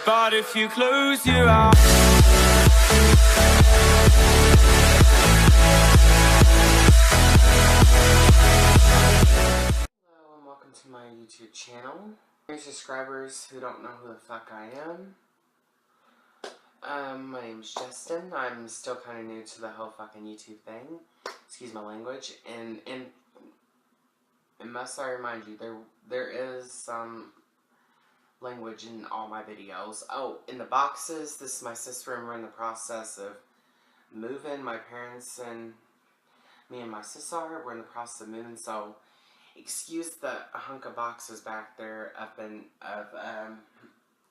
But if you close your eyes, hello and welcome to my YouTube channel. For your subscribers who don't know who the fuck I am, my name's Justin. I'm still kind of new to the whole fucking YouTube thing. Excuse my language. And must I remind you, there is some language in all my videos. Oh, in the boxes, this is my sister, and we're in the process of moving. My parents and me and my sister, we're in the process of moving, so excuse the hunk of boxes back there of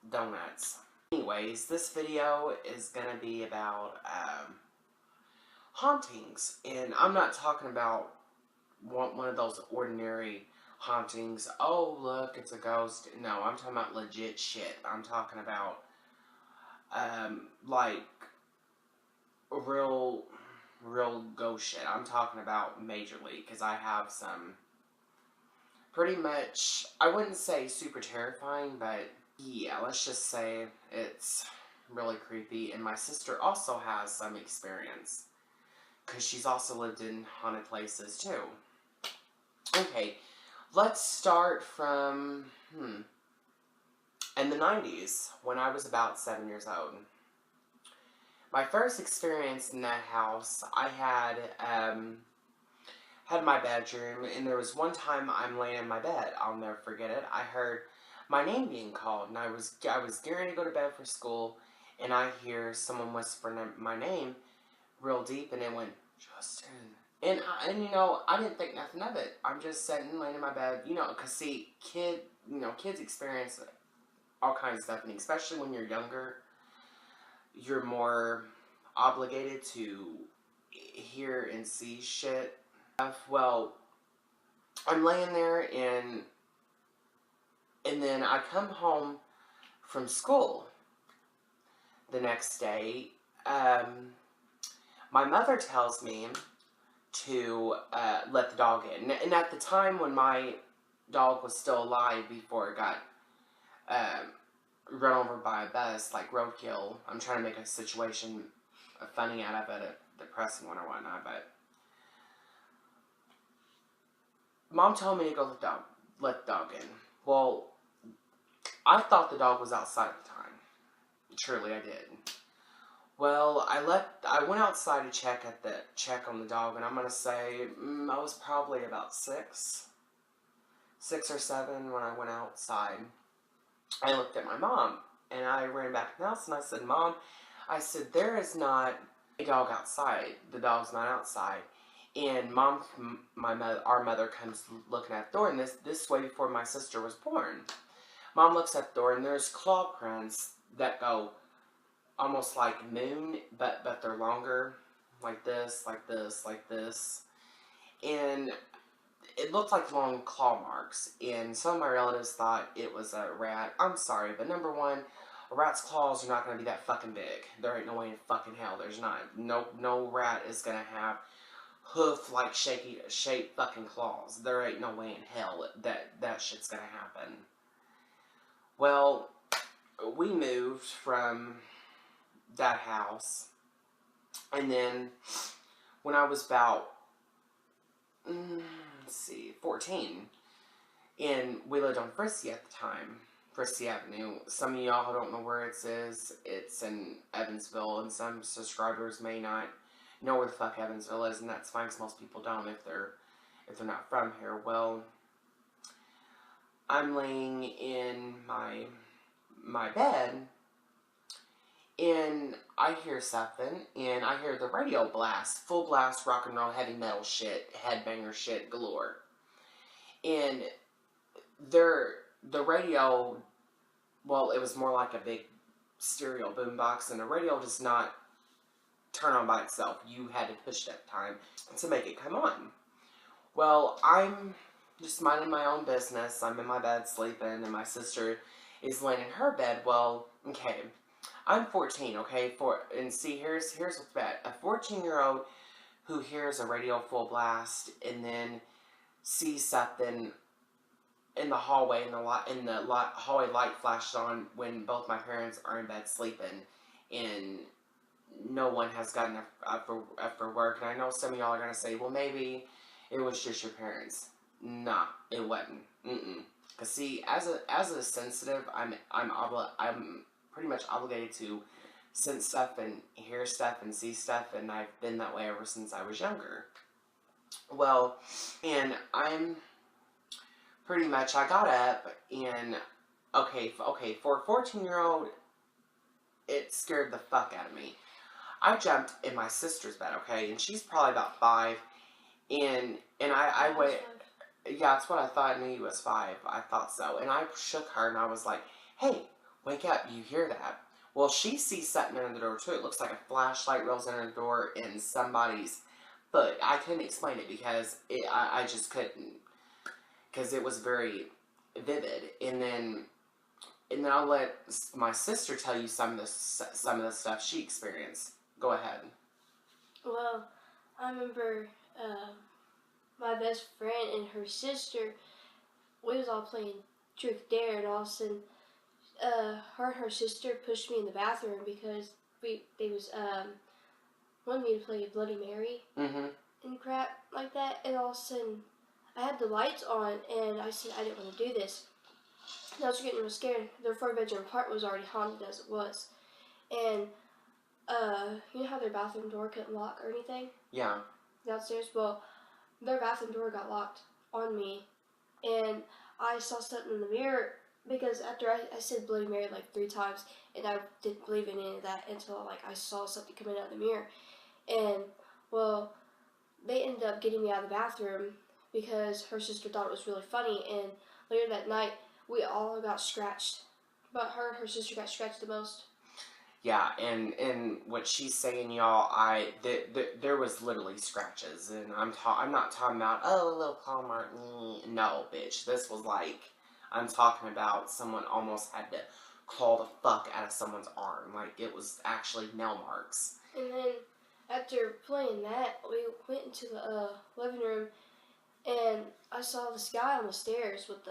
donuts. Anyways, this video is gonna be about hauntings, and I'm not talking about one of those ordinary hauntings. Oh, look, it's a ghost. No, I'm talking about legit shit. I'm talking about like real ghost shit. I'm talking about majorly, because I have some pretty much, I wouldn't say super terrifying, but yeah, let's just say it's really creepy. And my sister also has some experience, because she's also lived in haunted places too. Okay, let's start from, in the 90s, when I was about 7 years old. My first experience in that house, I had my bedroom, and there was one time I'm laying in my bed, I'll never forget it. I heard my name being called, and I was getting ready to go to bed for school, and I hear someone whispering my name real deep, and it went, Justin. And you know, I didn't think nothing of it. I'm just sitting, laying in my bed, you know, because see, kids experience all kinds of stuff, and especially when you're younger, you're more obligated to hear and see shit. Well, I'm laying there, and then I come home from school the next day. My mother tells me to let the dog in. And at the time when my dog was still alive, before it got run over by a bus, like roadkill, I'm trying to make a situation funny out of it, a depressing one or whatnot, but Mom told me to go let the dog in. Well, I thought the dog was outside at the time. Truly, I did. Well, I went outside to check on the dog, and I'm gonna say I was probably about 6 or 7 when I went outside. I looked at my mom, and I ran back to the house, and I said, Mom, I said, there is not a dog outside. The dog's not outside. And Mom, our mother comes looking at the door, and this way before my sister was born. Mom looks at the door, and there's claw prints that go almost like moon, but they're longer, like this, like this, like this. And it looked like long claw marks, and some of my relatives thought it was a rat. I'm sorry, but number one, a rat's claws are not going to be that fucking big. There ain't no way in fucking hell. There's not. No rat is going to have hoof-like shaped fucking claws. There ain't no way in hell that shit's going to happen. Well, we moved from that house, and then when I was about 14, and we lived on Frisky at the time, Frisky Avenue. Some of y'all don't know where it is. It's in Evansville, and some subscribers may not know where the fuck Evansville is, and that's fine, because most people don't if they're not from here. Well, I'm laying in my bed, and I hear something, and I hear the radio blast, full blast, rock and roll, heavy metal shit, headbanger shit galore. And the radio, well, it was more like a big stereo boombox, and the radio does not turn on by itself. You had to push that time to make it come on. Well, I'm just minding my own business. I'm in my bed sleeping, and my sister is laying in her bed. Well, okay, I'm 14, okay? And see, here's what's bad. A 14-year-old who hears a radio full blast and then sees something in the hallway, and hallway light flashes on when both my parents are in bed sleeping, and no one has gotten up for work. And I know some of y'all are gonna say, well, maybe it was just your parents. Nah, it wasn't. Cause see, as a sensitive, I'm pretty much obligated to sense stuff and hear stuff and see stuff, and I've been that way ever since I was younger. Well, and I'm pretty much, I got up, and okay, for a 14-year-old, it scared the fuck out of me. I jumped in my sister's bed, okay, and she's probably about 5, and I went, yeah, that's what I thought. I knew he was 5. I thought so, and I shook her, and I was like, hey, wake up, you hear that? Well, she sees something under the door, too. It looks like a flashlight rolls under the door in somebody's foot. I couldn't explain it because I just couldn't, because it was very vivid. And then I'll let my sister tell you some of the stuff she experienced. Go ahead. Well, I remember my best friend and her sister, we was all playing Truth or Dare, and all of a sudden, her and her sister pushed me in the bathroom because they was wanted me to play Bloody Mary and crap like that, and all of a sudden, I had the lights on, and I said I didn't want to do this. And I was getting real scared. Their 4-bedroom apartment was already haunted as it was, and you know how their bathroom door couldn't lock or anything? Yeah. Downstairs? Well, their bathroom door got locked on me, and I saw something in the mirror, because after I said Bloody Mary like 3 times, and I didn't believe in any of that until like I saw something coming out of the mirror. And, well, they ended up getting me out of the bathroom because her sister thought it was really funny, and later that night, we all got scratched. But her sister got scratched the most. Yeah, and what she's saying, y'all, there was literally scratches, and I'm not talking about, oh, a little claw mark. No, bitch, this was like, I'm talking about someone almost had to claw the fuck out of someone's arm. Like, it was actually nail marks. And then, after playing that, we went into the living room, and I saw this guy on the stairs with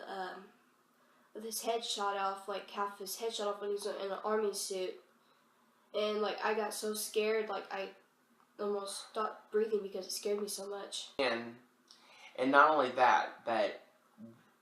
with his head shot off, like half of his head shot off when he was in an army suit. And, like, I got so scared, like, I almost stopped breathing because it scared me so much. And not only that, but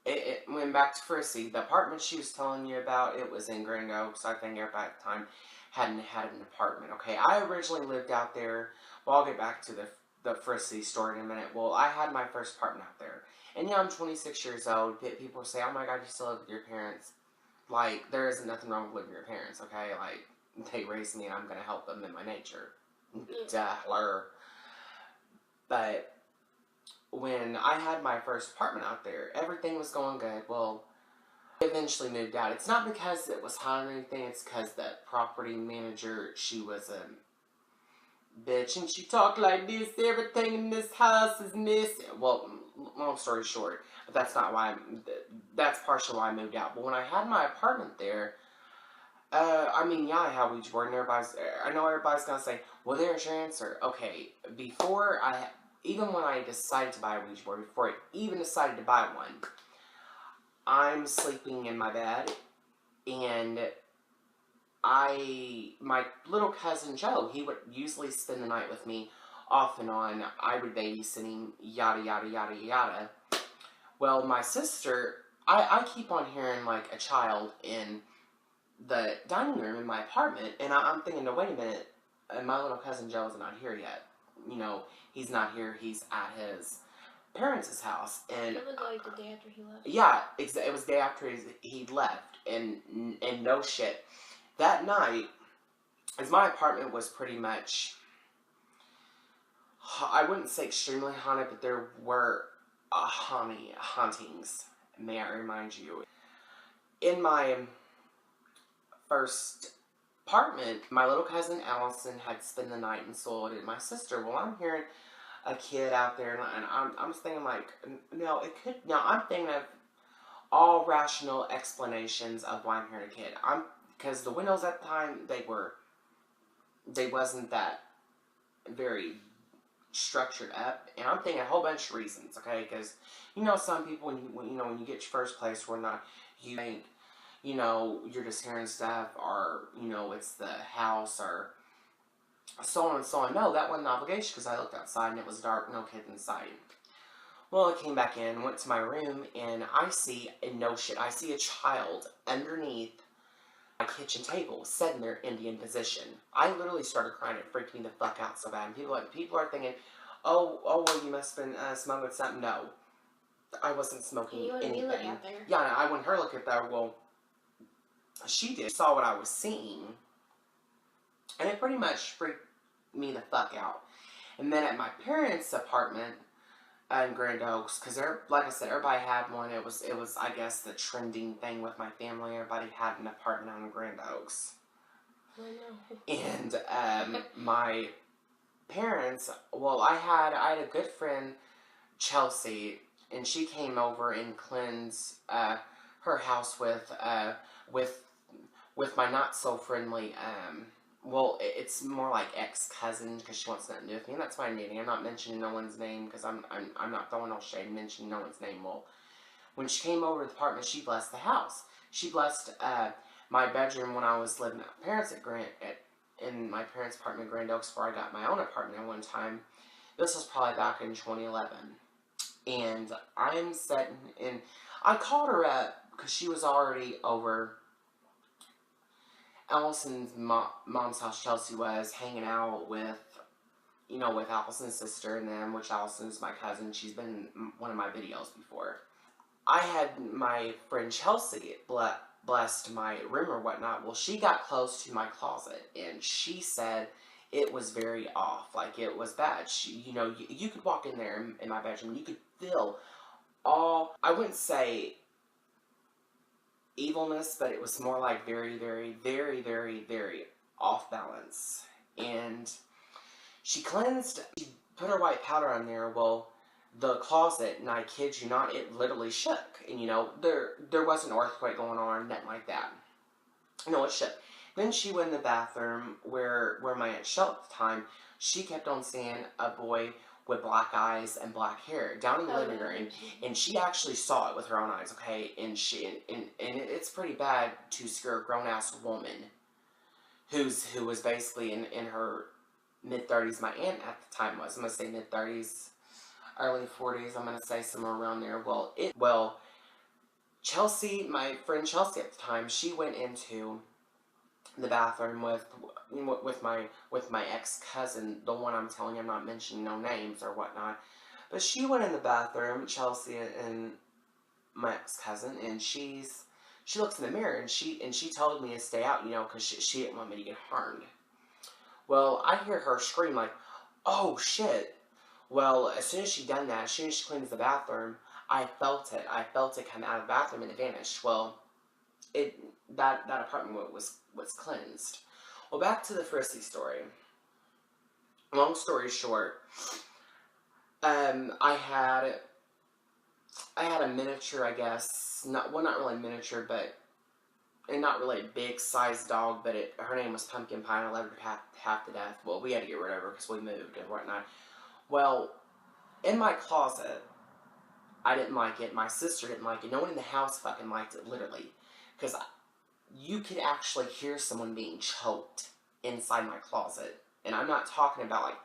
it went back to Frissy. The apartment she was telling you about, it was in Gringo, because I think everybody at the time hadn't had an apartment. Okay, I originally lived out there. Well, I'll get back to the Frissy story in a minute. Well, I had my first apartment out there. And yeah, I'm 26 years old. People say, oh my god, you still live with your parents. Like, there isn't nothing wrong with living with your parents, okay? Like, they raised me and I'm going to help them in my nature. Duh. But when I had my first apartment out there, everything was going good. Well, I eventually moved out. It's not because it was hot or anything. It's because the property manager, she was a bitch. And she talked like this, everything in this house is missing. Well, long story short, but that's not why that's partially why I moved out. But when I had my apartment there, I mean, yeah, I have Ouija board, and I know everybody's gonna say, well, there's your answer. Okay, even when I decided to buy a Ouija board, before I even decided to buy one, I'm sleeping in my bed, and my little cousin Joe, he would usually spend the night with me off and on. I would babysit him, yada, yada, yada, yada. Well, my sister, I keep on hearing, like, a child in the dining room in my apartment, and I'm thinking, no, wait a minute, my little cousin Joe is not here yet. You know, he's not here, he's at his parents' house. And it was like the day after he left. Yeah, it was the day after he left, and no shit. That night, as my apartment was pretty much, I wouldn't say extremely haunted, but there were hauntings, may I remind you. In my first apartment, my little cousin Allison had spent the night and so did my sister. Well, I'm hearing a kid out there, and I'm just thinking, like, no, it could, no, I'm thinking of all rational explanations of why I'm hearing a kid. Because the windows at the time, they wasn't that very structured up, and I'm thinking a whole bunch of reasons, okay? Because, some people, when you get your first place where not, you think, you're just hearing stuff, or, it's the house, or so on and so on. No, that wasn't an obligation, because I looked outside, and it was dark, no kids inside. Well, I came back in, went to my room, and I see a child underneath my kitchen table, sitting there Indian position. I literally started crying. It freaked me the fuck out so bad. And people are thinking, oh, well, you must have been smoking something. No, I wasn't smoking anything. You look out there. Yeah, I wouldn't her look at there. Well, she did. Saw what I was seeing, and it pretty much freaked me the fuck out. And then at my parents' apartment in Grand Oaks, because like I said, everybody had one. It was I guess the trending thing with my family. Everybody had an apartment out in Grand Oaks. I know. And my parents, well, I had a good friend, Chelsea, and she came over and cleansed her house with my not so friendly well, it's more like ex-cousin, because she wants nothing to do with me, and that's my nanny. I'm not mentioning no one's name, because I'm not throwing no shade and mentioning no one's name. Well, when she came over to the apartment, she blessed the house. She blessed my bedroom when I was living at my parents in my parents' apartment in Grand Oaks, before I got my own apartment at one time. This was probably back in 2011. And I'm sitting, and I called her up, because she was already over Allison's mom's house. Chelsea was hanging out with, with Allison's sister and them, which Allison's my cousin. She's been in one of my videos before. I had my friend Chelsea blessed my room or whatnot. Well, she got close to my closet, and she said it was very off. Like, it was bad. She, you could walk in there in my bedroom, you could feel all, I wouldn't say evilness, but it was more like very, very, very, very, very off balance. And she put her white powder on there. Well, the closet, and I kid you not, it literally shook. And there wasn't an earthquake going on, nothing like that. No, it shook. Then she went in the bathroom where my Aunt Shell at the time, she kept on seeing a boy with black eyes and black hair down in the living room, and she actually saw it with her own eyes, okay? And it's pretty bad to scare a grown-ass woman who was basically in her mid-30s. My aunt at the time was, I'm going to say mid-30s, early 40s, I'm going to say somewhere around there. Well, Chelsea, my friend Chelsea at the time, she went into the bathroom with my ex-cousin, the one I'm telling you, I'm not mentioning no names or whatnot, but she went in the bathroom, Chelsea and my ex-cousin, and she looks in the mirror, and she told me to stay out, because she didn't want me to get harmed. Well, I hear her scream like, oh shit. Well, as soon as she done that, as soon as she cleans the bathroom, I felt it come out of the bathroom, and it vanished. Well, that apartment was cleansed. Well, back to the Frissy story. Long story short, I had a miniature, I guess, not really miniature, but and not really a big sized dog, but her name was Pumpkin Pie, and I loved her half to death. Well, we had to get rid of her because we moved and whatnot. Well, in my closet, I didn't like it. My sister didn't like it. No one in the house fucking liked it, literally, because you could actually hear someone being choked inside my closet. And I'm not talking about like,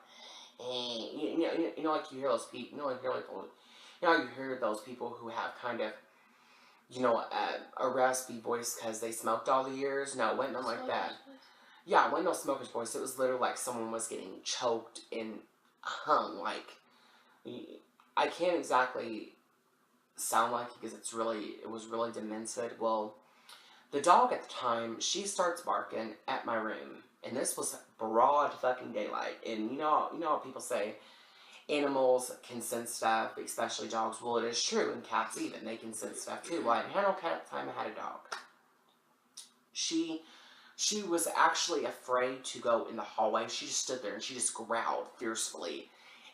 like you hear those people, you hear those people who have kind of, a raspy voice because they smoked all the years. No, it wasn't nothing like that. Yeah, it wasn't no smoker's voice. It was literally like someone was getting choked and hung. Like, I can't exactly sound like it because it was really demented. Well, the dog at the time, she starts barking at my room, and this was broad fucking daylight. And you know how people say animals can sense stuff, especially dogs. Well, it is true, and cats even, they can sense stuff too. Well, I didn't have no cat at the time, I had a dog. She was actually afraid to go in the hallway. She just stood there and she just growled fiercely.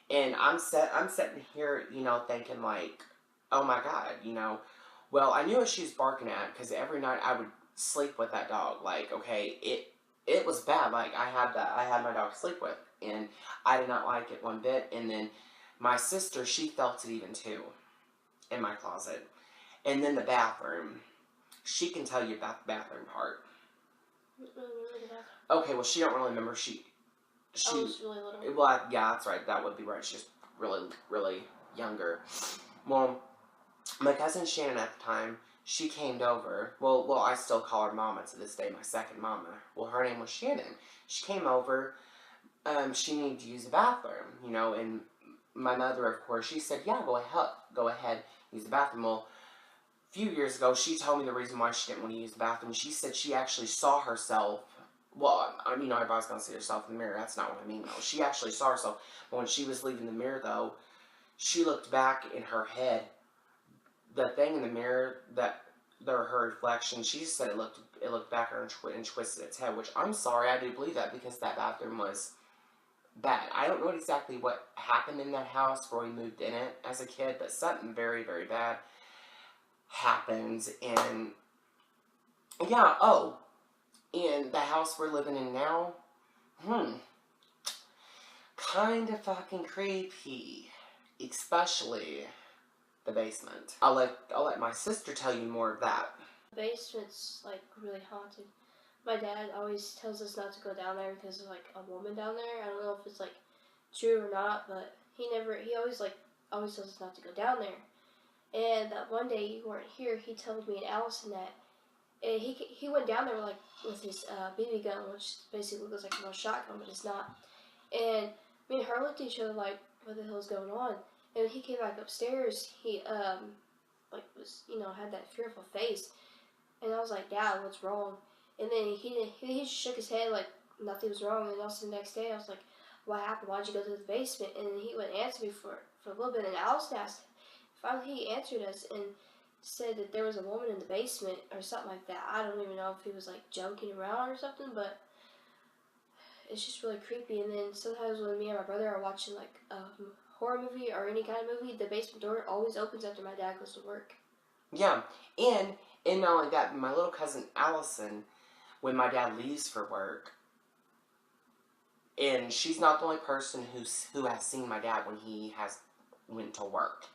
And I'm sitting here, thinking like, oh my God, Well, I knew what she was barking at because every night I would sleep with that dog. Like, okay, it was bad. Like, I had my dog to sleep with, and I did not like it one bit. And then my sister, she felt it even too, in my closet. And then the bathroom. She can tell you about the bathroom part. Okay, well, she don't really remember. She was really little. Well, yeah, that's right. That would be right. She was really, really younger. Well, my cousin Shannon at the time, she came over. Well, I still call her Mama to this day, my second Mama. Well, her name was Shannon. She came over. She needed to use the bathroom, you know, and my mother, of course, she said, yeah, go ahead, use the bathroom. Well, a few years ago, she told me the reason why she didn't want to use the bathroom. She said she actually saw herself. Well, I mean, everybody's going to see herself in the mirror. That's not what I mean, though. She actually saw herself. But when she was leaving the mirror, though, she looked back in her head. The thing in the mirror, her reflection, she said it looked back at her and twisted its head, which I'm sorry, I do believe that, because that bathroom was bad. I don't know exactly what happened in that house before we moved in it as a kid, but something very, very bad happened. And yeah, and the house we're living in now, kind of fucking creepy, especially the basement. I'll let my sister tell you more of that. The basement's like really haunted. My dad always tells us not to go down there because there's like a woman down there. I don't know if it's like true or not, but he always tells us not to go down there. And that one day you weren't here, he told me and Allison that he went down there with his BB gun, which basically looks like a little shotgun, but it's not. And me and her looked at each other like, what the hell is going on? And when he came back upstairs, he was, had that fearful face. And I was like, Dad, what's wrong? And then he just shook his head like nothing was wrong. And also the next day, I was like, what happened? Why'd you go to the basement? And he wouldn't answer me for a little bit. And Allison asked. Finally, he answered us and said that there was a woman in the basement or something like that. I don't even know if he was like joking around or something, but it's just really creepy. And then sometimes when me and my brother are watching like a horror movie or any kind of movie, the basement door always opens after my dad goes to work. Yeah, and not only that, my little cousin Allison, when my dad leaves for work, and she's not the only person who has seen my dad when he went to work.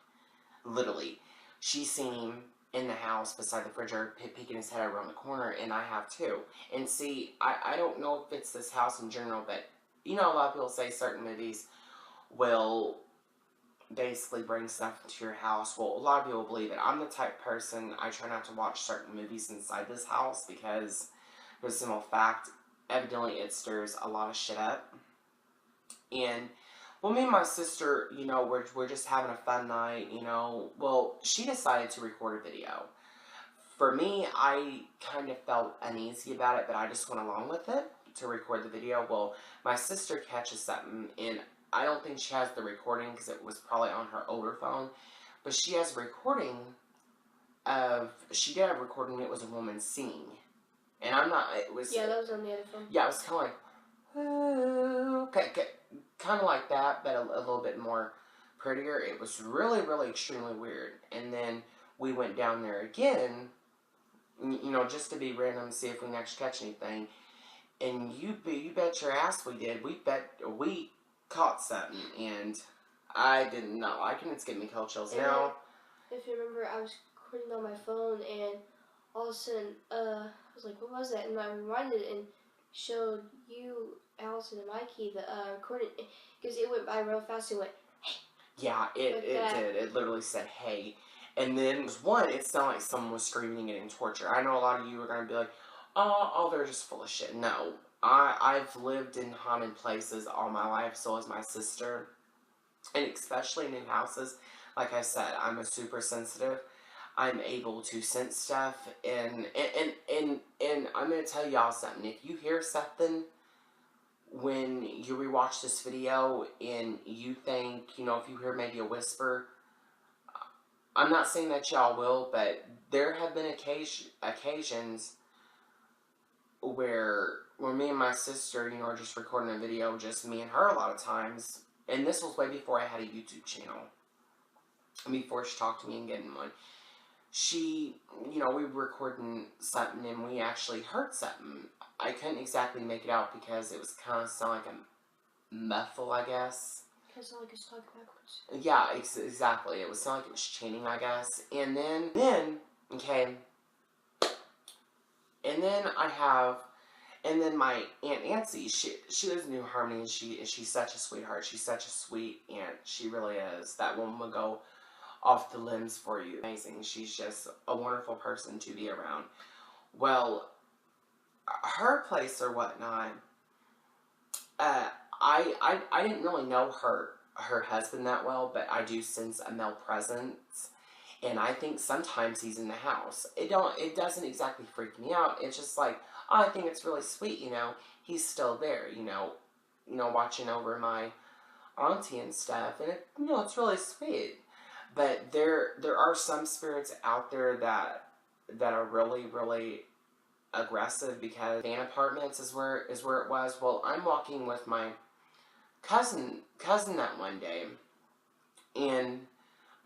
Literally, she's seen him in the house beside the refrigerator, peeking his head around the corner, and I have too. And see, I don't know if it's this house in general, but a lot of people say certain movies will basically bring stuff into your house. Well, a lot of people believe it. I'm the type of person, I try not to watch certain movies inside this house because, for the simple fact, evidently it stirs a lot of shit up. And, well, me and my sister, we're just having a fun night, Well, she decided to record a video. For me, I kind of felt uneasy about it, but I just went along with it to record the video. Well, my sister catches something, and I don't think she has the recording because it was probably on her older phone, but she has a recording she did have a recording, it was a woman singing. And it was... Yeah, that was on the other phone. Yeah, it was kind of like, kind of like that, but a little bit more prettier. It was really, really extremely weird. And then we went down there again, just to be random, see if we can actually catch anything. And you bet your ass we did. We caught something, and I didn't know. I can it's giving me cold chills now. If you remember, I was recording on my phone, and all of a sudden, I was like, what was that? And I rewinded and showed you, Allison, and Mikey the recording, because it went by real fast. It went, hey. Yeah, it did. It literally said, hey. And then, it sounded like someone was screaming and getting tortured. I know a lot of you are going to be like, oh, they're just full of shit. No. I've lived in haunted places all my life, so has my sister. And especially new houses. Like I said, I'm a super sensitive. I'm able to sense stuff. And I'm going to tell y'all something. If you hear something when you rewatch this video and you think, if you hear maybe a whisper, I'm not saying that y'all will, but there have been occasions where me and my sister, are just recording a video, just me and her a lot of times. And this was way before I had a YouTube channel. Before she talked to me and getting one. she, we were recording something and we actually heard something. I couldn't exactly make it out because it was kind of sound like a muffle, I guess. Kind of sound like it's talking backwards. Yeah, exactly. It was sound like it was chanting, I guess. And then, okay, and then my Aunt Nancy, she lives in New Harmony, and she's such a sweetheart. She's such a sweet aunt. She really is. That woman will go off the limbs for you. Amazing. She's just a wonderful person to be around. Well, her place or whatnot, I didn't really know her husband that well, but I do sense a male presence, and I think sometimes he's in the house. It doesn't exactly freak me out. It's just like, oh, I think it's really sweet, he's still there, watching over my auntie and stuff, and it's really sweet. But there are some spirits out there that are really, really aggressive, because van apartments is where it was. Well, I'm walking with my cousin that one day, and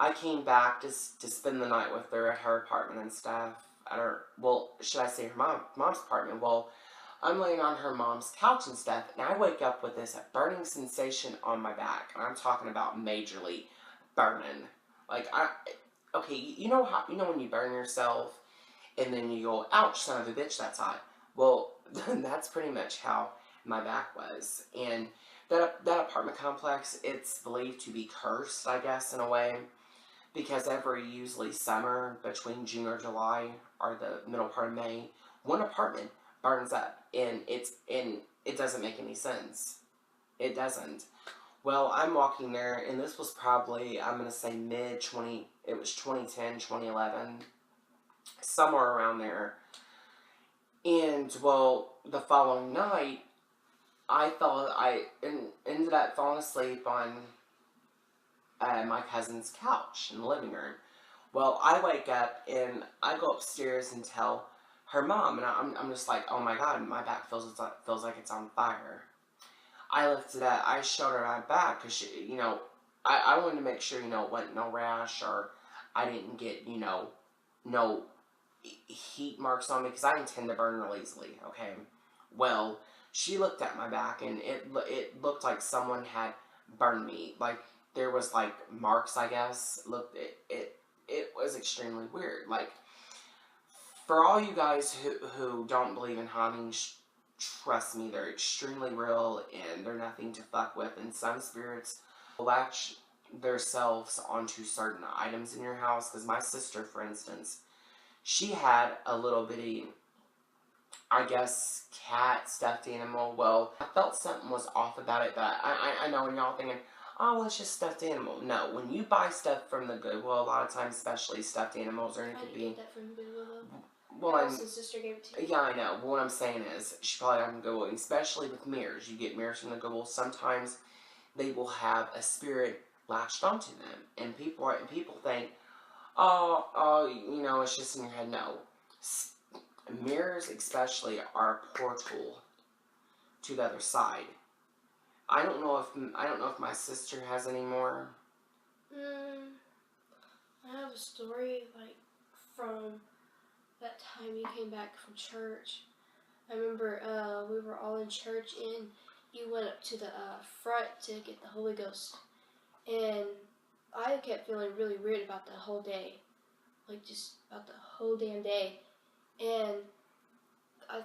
I came back to spend the night with her at her apartment and stuff. Should I say her mom's apartment? Well, I'm laying on her mom's couch and stuff, and I wake up with this burning sensation on my back, and I'm talking about majorly burning. Like, okay, you know when you burn yourself, and then you go, ouch, son of a bitch, that's hot. Well, that's pretty much how my back was. And that apartment complex, it's believed to be cursed, I guess, in a way, because every usually summer, between June or July, or the middle part of May, one apartment burns up, and it doesn't make any sense. It doesn't. Well, I'm walking there, and this was probably, I'm going to say it was 2010, 2011, somewhere around there. And, well, the following night, I ended up falling asleep on my cousin's couch in the living room. Well, I wake up, and I go upstairs and tell her mom, and I'm just like, oh my god, my back feels like it's on fire. I lifted up, I showed her my back, because I wanted to make sure, it wasn't no rash, or I didn't get, no heat marks on me, because I intend to burn real easily, okay? Well, she looked at my back, and it looked like someone had burned me. Like, there was, like, marks, I guess. Look, it was extremely weird. Like, for all you guys who don't believe in hauntings, trust me, they're extremely real, and they're nothing to fuck with. And some spirits will latch themselves onto certain items in your house. Because my sister, for instance, she had a little bitty, I guess, cat stuffed animal. Well, I felt something was off about it, but I know when y'all thinking, oh, well, it's just stuffed animal. No, when you buy stuff from the Goodwill, a lot of times, especially stuffed animals, or it could be. I didn't get that from Goodwill, though. Well, my sister gave it to me. Yeah, I know. But what I'm saying is, she probably got from Goodwill, especially with mirrors. You get mirrors from the Goodwill. Sometimes they will have a spirit latched onto them, and people think, oh, it's just in your head. No, mirrors especially are a portal to the other side. I don't know if my sister has any more. I have a story from that time you came back from church. I remember we were all in church, and you went up to the front to get the Holy Ghost, and I kept feeling really weird about the whole day, just about the whole damn day. And I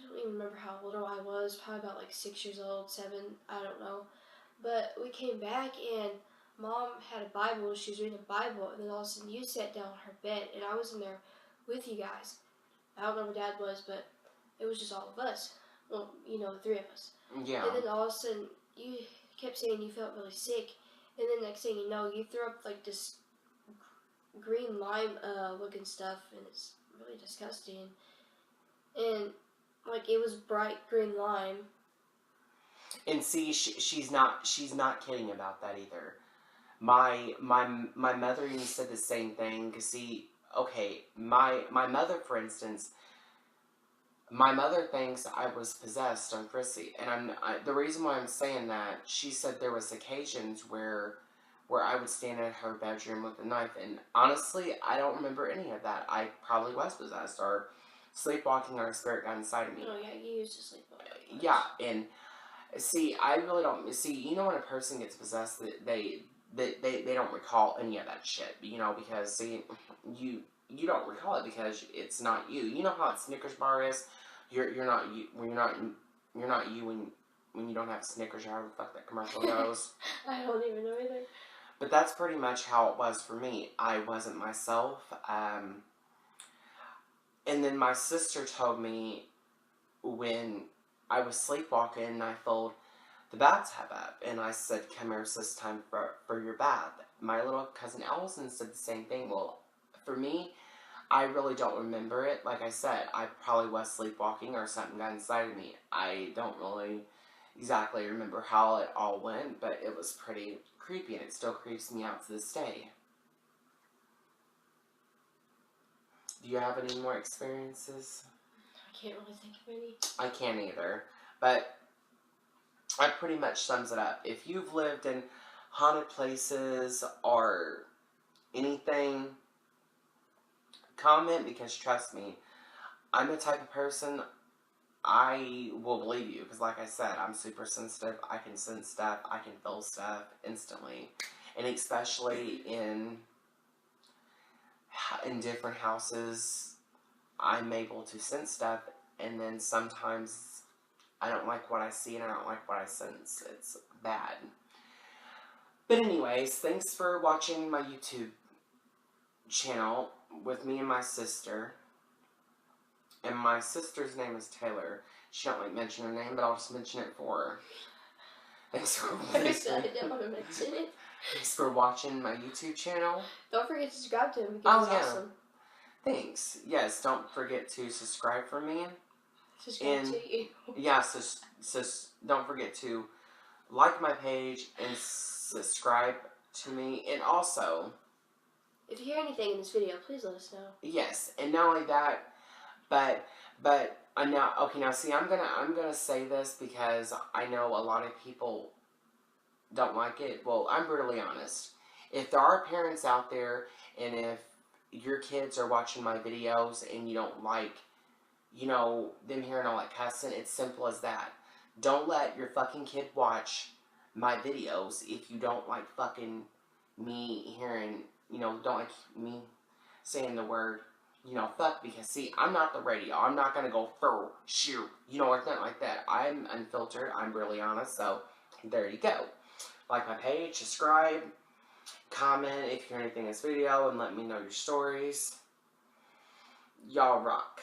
don't even remember how old I was, probably about 6 years old, 7, I don't know. But we came back, and Mom had a Bible, she was reading the Bible, and then all of a sudden you sat down on her bed, and I was in there with you guys. I don't know where Dad was, but it was just all of us. Well, the 3 of us. Yeah. And then all of a sudden, you kept saying you felt really sick, and then next thing you know, you threw up this green lime looking stuff, and it's really disgusting. And it was bright green lime. And see, she's not kidding about that either. My mother even said the same thing. Cause see, okay, my mother, for instance, my mother thinks I was possessed on Chrissy, and the reason why I'm saying that, she said there was occasions where where I would stand in her bedroom with a knife. And honestly, I don't remember any of that. I probably was possessed or sleepwalking, or a spirit got inside of me. Oh yeah, you used to sleepwalk. Yeah, and see, I really don't see. You know, when a person gets possessed, they don't recall any of that shit. You know, because see, you don't recall it because it's not you. You know how a Snickers bar is. You're not you when you're not you when you don't have Snickers, or however the fuck that commercial goes. I don't even know either. But that's pretty much how it was for me. I wasn't myself. And then my sister told me when I was sleepwalking and I filled the bathtub up. And I said, come here, sis, time for your bath. My little cousin Allison said the same thing. Well, for me, I really don't remember it. Like I said, I probably was sleepwalking or something got inside of me. I don't really exactly remember how it all went, but it was pretty creepy, and it still creeps me out to this day. Do you have any more experiences? I can't really think of any. I can't either, but that pretty much sums it up. If you've lived in haunted places or anything, comment, because trust me, I'm the type of person, I will believe you, because like I said, I'm super sensitive. I can sense stuff. I can feel stuff instantly. And especially in different houses, I'm able to sense stuff, and then sometimes I don't like what I see and I don't like what I sense. It's bad. But anyways, thanks for watching my YouTube channel with me and my sister. And my sister's name is Taylor. She don't like mention her name, but I'll just mention it for her. Thanks for I didn't want to mention it. Thanks for watching my YouTube channel. Don't forget to subscribe to him because he's awesome. Thanks. Yes, don't forget to subscribe for me. Subscribe to you. Yeah, so don't forget to like my page and subscribe to me. And also, if you hear anything in this video, please let us know. Yes, and not only that, but now see, I'm gonna say this because I know a lot of people don't like it. Well, I'm brutally honest. If there are parents out there, and if your kids are watching my videos and you don't like, them hearing all that cussing, it's simple as that. Don't let your fucking kid watch my videos if you don't like fucking me hearing, don't like me saying the word, fuck, because see, I'm not the radio. I'm not gonna go fur, shoot, or nothing like that. I'm unfiltered. I'm really honest. So there you go. Like my page, subscribe, comment if you hear anything in this video, and let me know your stories. Y'all rock.